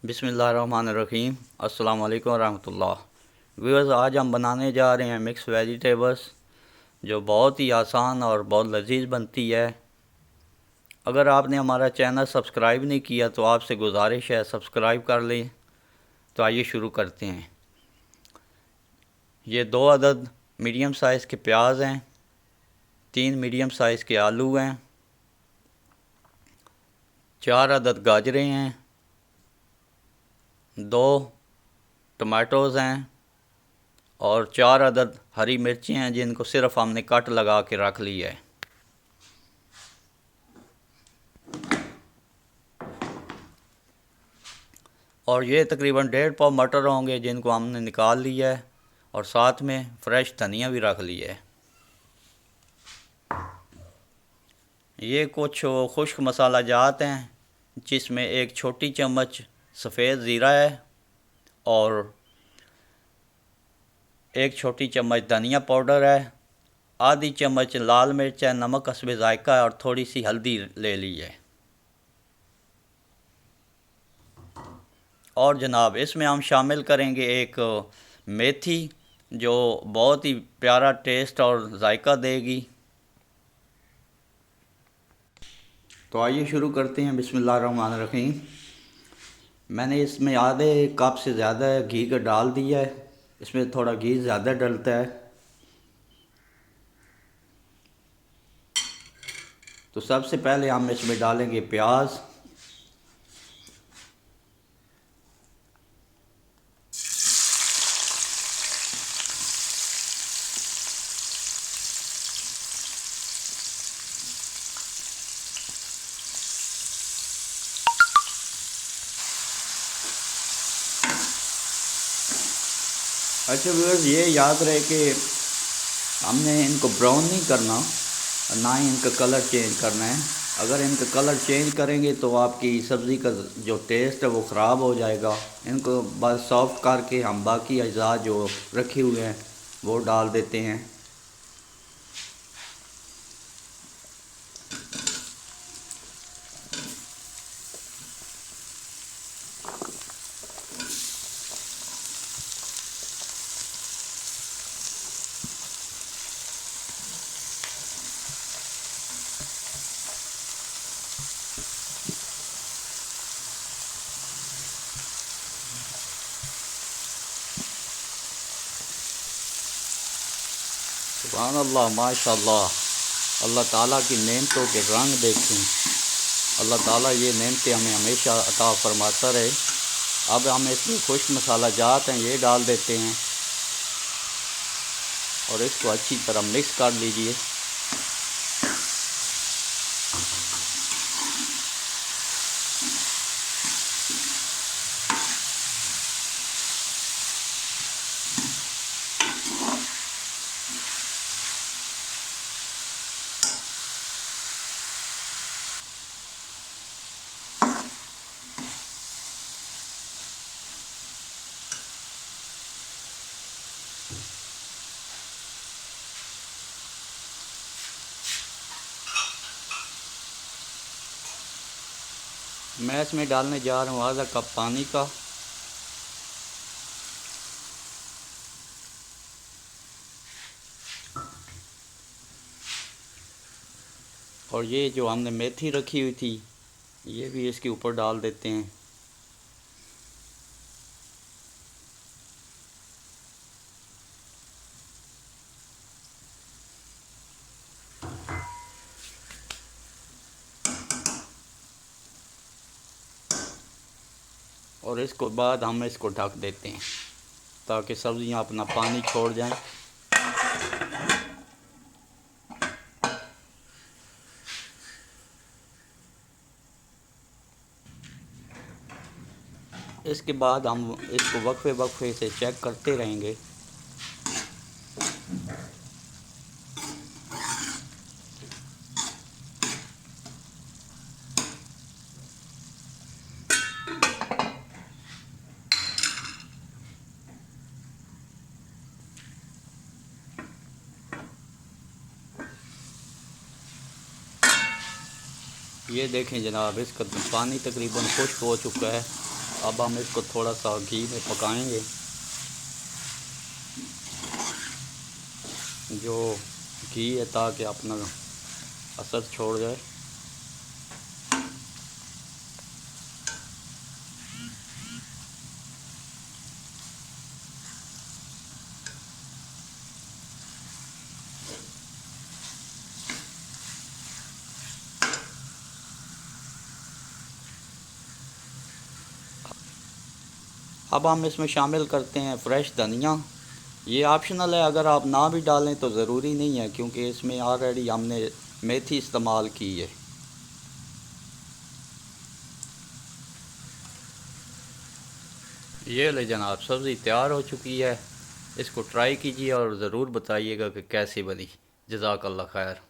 बिस्मिल्लाहिर्रहमानिर्रहीम। अस्सलाम वालेकुम रहमतुल्लाह। व्यूअर्स, आज हम बनाने जा रहे हैं मिक्स वेजिटेबल्स, जो बहुत ही आसान और बहुत लजीज बनती है। अगर आपने हमारा चैनल सब्सक्राइब नहीं किया तो आपसे गुजारिश है सब्सक्राइब कर लें। तो आइए शुरू करते हैं। ये 2 अदद मीडियम साइज़ के प्याज हैं, 3 मीडियम साइज़ के आलू हैं, 4 अदद गाजरें हैं, 2 टमाटोज़ हैं और 4 अदद हरी मिर्ची हैं, जिनको सिर्फ हमने कट लगा के रख ली है। और ये तकरीबन 1.5 पाव मटर होंगे, जिनको हमने निकाल लिया है और साथ में फ्रेश धनिया भी रख लिया है। ये कुछ खुश्क मसाला जात हैं, जिसमें 1 छोटी चम्मच सफ़ेद ज़ीरा है और 1 छोटी चम्मच धनिया पाउडर है, आधी चम्मच लाल मिर्च है, नमक हस्बे ज़ायक़ा है और थोड़ी सी हल्दी ले ली है। और जनाब, इसमें हम शामिल करेंगे एक मेथी, जो बहुत ही प्यारा टेस्ट और जायका देगी। तो आइए शुरू करते हैं। बिस्मिल्लाहिर्रहमानिर्रहीम। मैंने इसमें आधे कप से ज़्यादा घी का डाल दिया है। इसमें थोड़ा घी ज़्यादा डलता है। तो सबसे पहले हम इसमें डालेंगे प्याज। अच्छा व्यूअर्स, ये याद रहे कि हमने इनको ब्राउन नहीं करना, ना ही इनका कलर चेंज करना है। अगर इनका कलर चेंज करेंगे तो आपकी सब्ज़ी का जो टेस्ट है वो ख़राब हो जाएगा। इनको बस सॉफ्ट करके हम बाकी अज़ा जो रखे हुए हैं वो डाल देते हैं। सुभान अल्लाह, माशाअल्लाह। अल्लाह ताला की नेमतों के रंग देखें। अल्लाह ताला ये नेमतें हमें हमेशा अता फरमाता रहे। अब हम इसमें खुश्क मसाला जात हैं, ये डाल देते हैं और इसको अच्छी तरह मिक्स कर लीजिए। मैं इसमें डालने जा रहा हूँ आधा कप पानी का। और ये जो हमने मेथी रखी हुई थी ये भी इसके ऊपर डाल देते हैं। और इसको बाद हम इसको ढक देते हैं ताकि सब्ज़ियाँ अपना पानी छोड़ जाएं। इसके बाद हम इसको वक्फे वक्फे से चेक करते रहेंगे। ये देखें जनाब, इसका पानी तकरीबन खुश्क हो चुका है अब हम इसको थोड़ा सा घी में पकाएंगे। जो घी है ताकि अपना असर छोड़ जाए। अब हम इसमें शामिल करते हैं फ्रेश धनिया। ये ऑप्शनल है, अगर आप ना भी डालें तो ज़रूरी नहीं है, क्योंकि इसमें ऑलरेडी हमने मेथी इस्तेमाल की है। ये ले जनाब, सब्ज़ी तैयार हो चुकी है। इसको ट्राई कीजिए और ज़रूर बताइएगा कि कैसी बनी। जज़ाकल्लाह खैर।